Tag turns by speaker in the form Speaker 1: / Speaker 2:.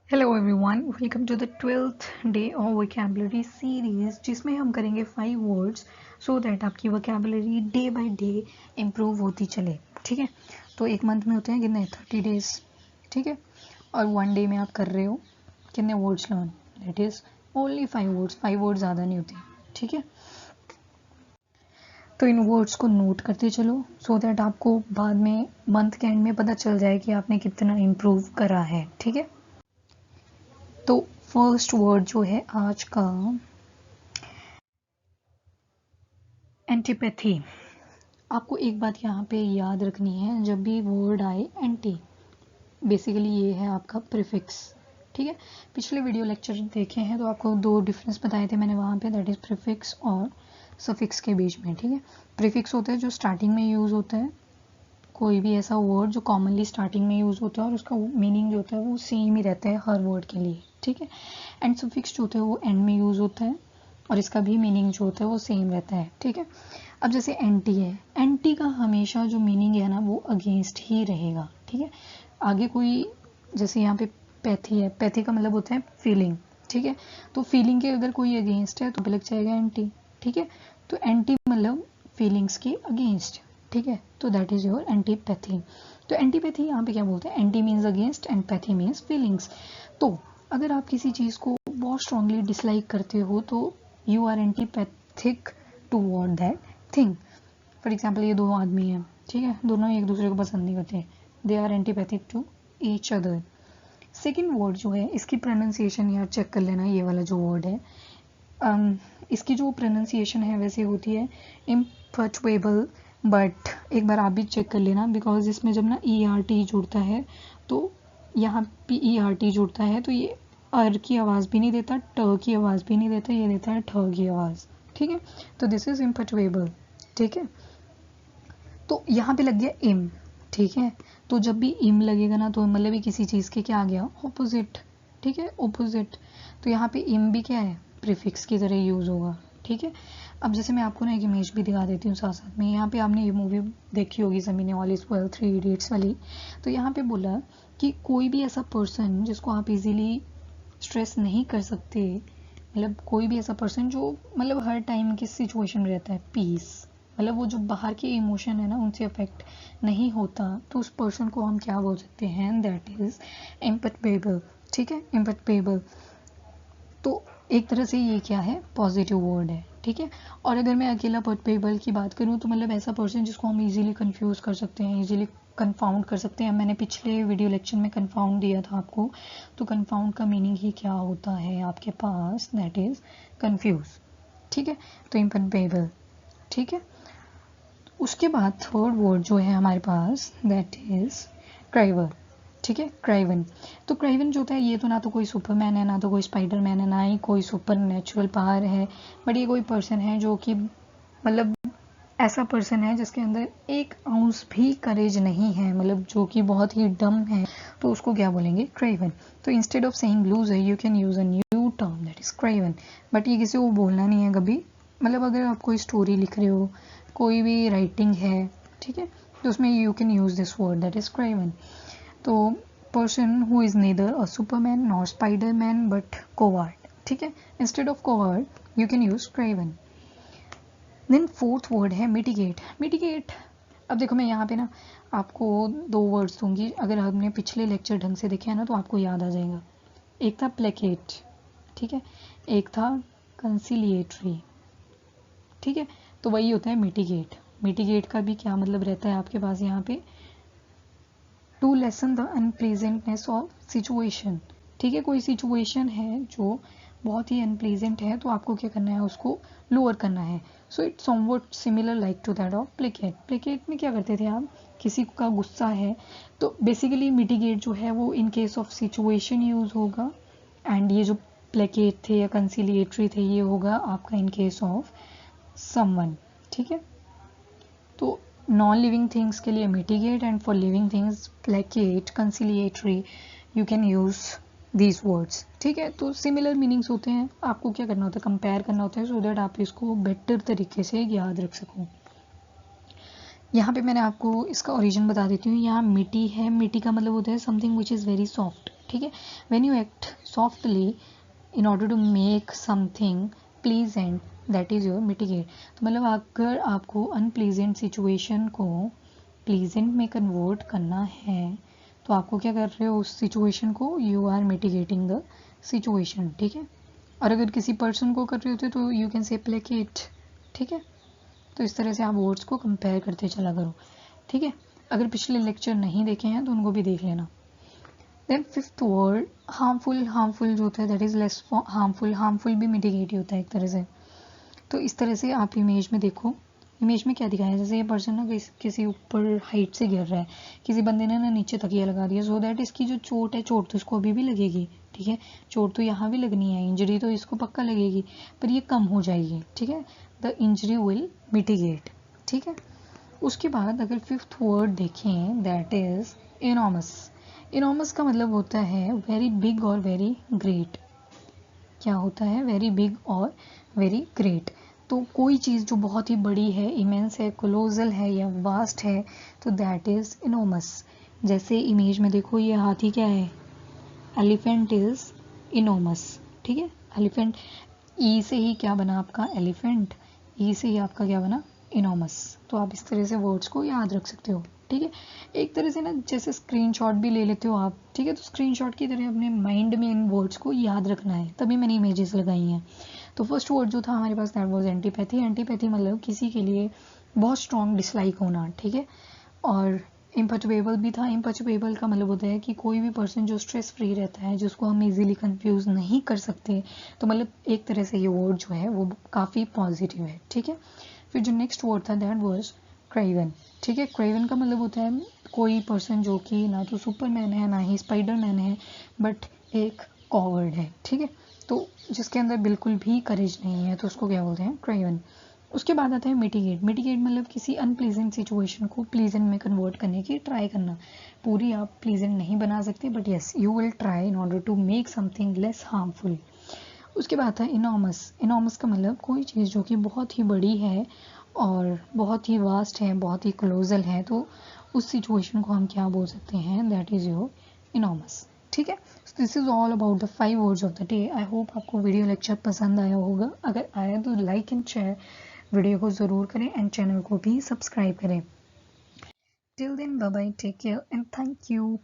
Speaker 1: Hello everyone, welcome to the 12th day of vocabulary series, जिसमें हम करेंगे 5 words so that आपकी vocabulary day by day improve होती चले। ठीक है, तो एक मंथ में होते हैं कितने 30 डेज। ठीक है, और 1 डे में आप कर रहे हो कितने words learn, that is only 5 words. 5 words ज़्यादा नहीं होते। ठीक है, तो इन वर्ड्स को नोट करते चलो सो दैट आपको बाद में मंथ के एंड में पता चल जाए कि आपने कितना इम्प्रूव करा है। ठीक है, तो फर्स्ट वर्ड जो है आज का, एंटीपैथी। आपको एक बात यहाँ पे याद रखनी है, जब भी वर्ड आए एंटी, बेसिकली ये है आपका प्रीफिक्स। ठीक है, पिछले वीडियो लेक्चर देखे हैं तो आपको दो डिफरेंस बताए थे मैंने वहाँ पे, दैट इज प्रीफिक्स और सफिक्स के बीच में। ठीक है, प्रीफिक्स होता है जो स्टार्टिंग में यूज़ होता है, कोई भी ऐसा वर्ड जो कॉमनली स्टार्टिंग में यूज़ होता है और उसका मीनिंग जो होता है वो सेम ही रहता है हर वर्ड के लिए। ठीक है, एंड सफिक्स जो होता है वो एंड में यूज़ होता है और इसका भी मीनिंग जो होता है वो सेम रहता है। ठीक है, अब जैसे एंटी है, एंटी का हमेशा जो मीनिंग है ना वो अगेंस्ट ही रहेगा। ठीक है, आगे कोई, जैसे यहाँ पे पैथी है, पैथी का मतलब होता है फीलिंग। ठीक है, तो फीलिंग के अगर कोई अगेंस्ट है तो लग जाएगा एंटी। ठीक है, तो एंटी मतलब फीलिंग्स के अगेंस्ट। ठीक है, तो दैट इज योर एंटीपैथी। तो एंटीपैथी यहाँ पे क्या बोलते हैं, anti means against and pathy means feelings. तो अगर आप किसी चीज़ को बहुत स्ट्रांगली डिसलाइक करते हो तो you are antipathic toward that thing. For example ये दो आदमी हैं, ठीक है, दोनों एक दूसरे को पसंद नहीं करते, they are antipathic to each other. Second word जो है, इसकी प्रोनाउंसिएशन यार चेक कर लेना, ये वाला जो वर्ड है, इसकी जो प्रोनाउंसिएशन है वैसे होती है इम्पचुएबल, बट एक बार आप भी चेक कर लेना, बिकॉज इसमें जब ना ई आर टी जुड़ता है तो यहाँ पे ई आर टी जुड़ता है तो ये अर की आवाज़ भी नहीं देता, ट की आवाज़ भी नहीं देता, ये देता है ठ की आवाज़। ठीक है, तो दिस इज इम्पचुएबल। ठीक है, तो यहाँ पे लग गया इम। ठीक है, तो जब भी इम लगेगा ना तो मतलब ही किसी चीज़ के क्या आ गया, ऑपोजिट। ठीक है, ऑपोजिट। तो यहाँ पे इम भी क्या है, प्रीफिक्स की तरह यूज़ होगा। ठीक है, अब जैसे मैं आपको ना एक इमेज भी दिखा देती हूँ साथ साथ में। यहाँ पे आपने ये मूवी देखी होगी ज़मीन ऑल इज वेल, 3 इडियट्स वाली। तो यहाँ पे बोला कि कोई भी ऐसा पर्सन जिसको आप इजीली स्ट्रेस नहीं कर सकते, मतलब कोई भी ऐसा पर्सन जो मतलब हर टाइम किस सिचुएशन में रहता है पीस, मतलब वो जो बाहर के इमोशन है ना उनसे अफेक्ट नहीं होता, तो उस पर्सन को हम क्या बोल सकते हैं, दैट इज एम्पथेबल। ठीक है, एम्पथेबल। तो एक तरह से ये क्या है, पॉजिटिव वर्ड है। ठीक है, और अगर मैं अकेला एम्पथेबल की बात करूँ तो मतलब ऐसा पर्सन जिसको हम इजीली कंफ्यूज कर सकते हैं, इजीली कन्फाउंड कर सकते हैं। मैंने पिछले वीडियो लेक्चर में कन्फाउंड दिया था आपको, तो कन्फाउंड का मीनिंग ही क्या होता है आपके पास, दैट इज कंफ्यूज। ठीक है, तो इम्पथेबल। ठीक है, उसके बाद थर्ड वर्ड जो है हमारे पास, दैट इज क्राइवर। ठीक है, क्राइवन। तो क्राइवन जो होता है ये तो ना तो कोई सुपरमैन है, ना तो कोई स्पाइडरमैन है, ना ही कोई सुपर नेचुरल पावर है, बट ये कोई पर्सन है जो कि मतलब ऐसा पर्सन है जिसके अंदर एक आउंस भी करेज नहीं है, मतलब जो कि बहुत ही डम है, तो उसको क्या बोलेंगे, क्राइवन। तो instead of saying loser you can use a new term, that is क्राइवन। But ये किसी को बोलना नहीं है कभी, मतलब अगर आप कोई स्टोरी लिख रहे हो, कोई भी राइटिंग है, ठीक है, तो उसमें you can use this word, that is craven. तो person who is neither a Superman nor Spiderman but coward. ठीक है, instead of coward you can use craven. Then fourth word है मिटिगेट। मिटिगेट, अब देखो मैं यहाँ पे ना आपको दो वर्ड्स दूंगी, अगर आपने पिछले लेक्चर ढंग से देखे हैं ना तो आपको याद आ जाएगा। एक था प्लेकेट, ठीक है, एक था कंसिलिएटरी। ठीक है, तो वही होता है मिटिगेट। मिटिगेट का भी क्या मतलब रहता है आपके पास यहाँ पे, to lessen the unpleasantness of situation. ठीक है, कोई सिचुएशन है जो बहुत ही अनप्लीजेंट है तो आपको क्या करना है, उसको लोअर करना है। So it's somewhat similar like to that of placate. Placate में क्या करते थे आप, किसी का गुस्सा है तो बेसिकली मिटिगेट जो है वो in case of situation use होगा, एंड ये जो प्लेकेट थे या कंसिलिएटरी थे ये होगा आपका इन केस ऑफ समवन। ठीक है, तो नॉन लिविंग थिंग्स के लिए mitigate and for living things placate, conciliatory, you can use these words. ठीक है, तो सिमिलर मीनिंग्स होते हैं, आपको क्या करना होता है, कंपेयर करना होता है सो दैट आप इसको बेटर तरीके से याद रख सको। यहाँ पे मैंने आपको इसका ओरिजिन बता देती हूँ। यहाँ मिट्टी है, मिट्टी का मतलब होता है something which is very soft. ठीक है। When you act softly in order to make something pleasant that is your mitigate. तो मतलब अगर आपको अनप्लीजेंट सिचुएशन को प्लीजेंट में कन्वर्ट करना है तो आपको क्या कर रहे हो उस सिचुएशन को, you are mitigating the situation, ठीक है। और अगर किसी पर्सन को कर रहे होते तो यू कैन से प्लेकेट, ठीक है। तो इस तरह से आप वर्ड्स को कंपेयर करते चला करो, ठीक है। अगर पिछले लेक्चर नहीं देखे हैं तो उनको भी देख लेना। Then fifth word harmful. Harmful जो होता है that is less harmful. Harmful भी मिटिगेट ही होता है एक तरह से। तो इस तरह से आप इमेज में देखो, इमेज में क्या दिखाया है, जैसे ये पर्सन ना किसी ऊपर हाइट से गिर रहा है, किसी बंदे ने ना नीचे तकिया लगा दिया, सो दैट इसकी जो चोट है, चोट तो इसको अभी भी लगेगी, ठीक है। चोट तो यहाँ भी लगनी है, इंजरी तो इसको पक्का लगेगी, पर ये कम हो जाएगी, ठीक है। द इंजरी विल मिटिगेट, ठीक है। उसके बाद अगर फिफ्थ वर्ड देखें दैट इज इनॉमस। इनॉमस का मतलब होता है वेरी बिग और वेरी ग्रेट। क्या होता है, वेरी बिग और वेरी ग्रेट। तो कोई चीज़ जो बहुत ही बड़ी है, इमेंस है, कोलोजल है या वास्ट है, तो दैट इज इनोमस। जैसे इमेज में देखो ये हाथी क्या है, एलिफेंट इज इनोमस, ठीक है। एलिफेंट, ई से ही क्या बना आपका एलिफेंट, ई से ही आपका क्या बना इनोमस। तो आप इस तरह से वर्ड्स को याद रख सकते हो, ठीक है। एक तरह से ना जैसे स्क्रीनशॉट भी ले लेते हो आप, ठीक है। तो स्क्रीनशॉट की तरह अपने माइंड में इन वर्ड्स को याद रखना है, तभी मैंने इमेजेस लगाई हैं। तो फर्स्ट वर्ड जो था हमारे पास दैट वाज एंटीपैथी। एंटीपैथी मतलब किसी के लिए बहुत स्ट्रॉन्ग डिसलाइक होना, ठीक है। और इम्पचुएबल भी था। इम्पचुएबल का मतलब होता है कि कोई भी पर्सन जो स्ट्रेस फ्री रहता है, जिसको हम इजीली कंफ्यूज नहीं कर सकते, तो मतलब एक तरह से ये वर्ड जो है वो काफ़ी पॉजिटिव है, ठीक है। फिर जो नेक्स्ट वर्ड था दैट वाज क्रेवन, ठीक है। क्रेवन का मतलब होता है कोई पर्सन जो कि ना तो सुपरमैन है ना ही स्पाइडरमैन है, बट एक कॉवर्ड है, ठीक है। तो जिसके अंदर बिल्कुल भी करेज नहीं है, तो उसको क्या बोलते हैं, क्रेवन। उसके बाद आता है मिटिगेट। मिटिगेट मतलब किसी अनप्लीजेंट सिचुएशन को प्लीजेंट में कन्वर्ट करने की ट्राई करना। पूरी आप प्लीजेंट नहीं बना सकते, but yes you will try in order to make something less harmful. उसके बाद था इनॉमस। इनॉमस का मतलब कोई चीज़ जो कि बहुत ही बड़ी है और बहुत ही वास्ट है, बहुत ही क्लोजल है, तो उस सिचुएशन को हम क्या बोल सकते हैं, दैट इज़ योर इनॉमस, ठीक है। This is all about the 5 words of the day. I hope आपको वीडियो लेक्चर पसंद आया होगा। अगर आया तो लाइक एंड शेयर वीडियो को ज़रूर करें एंड चैनल को भी सब्सक्राइब करें। Till then bye bye, take care and thank you.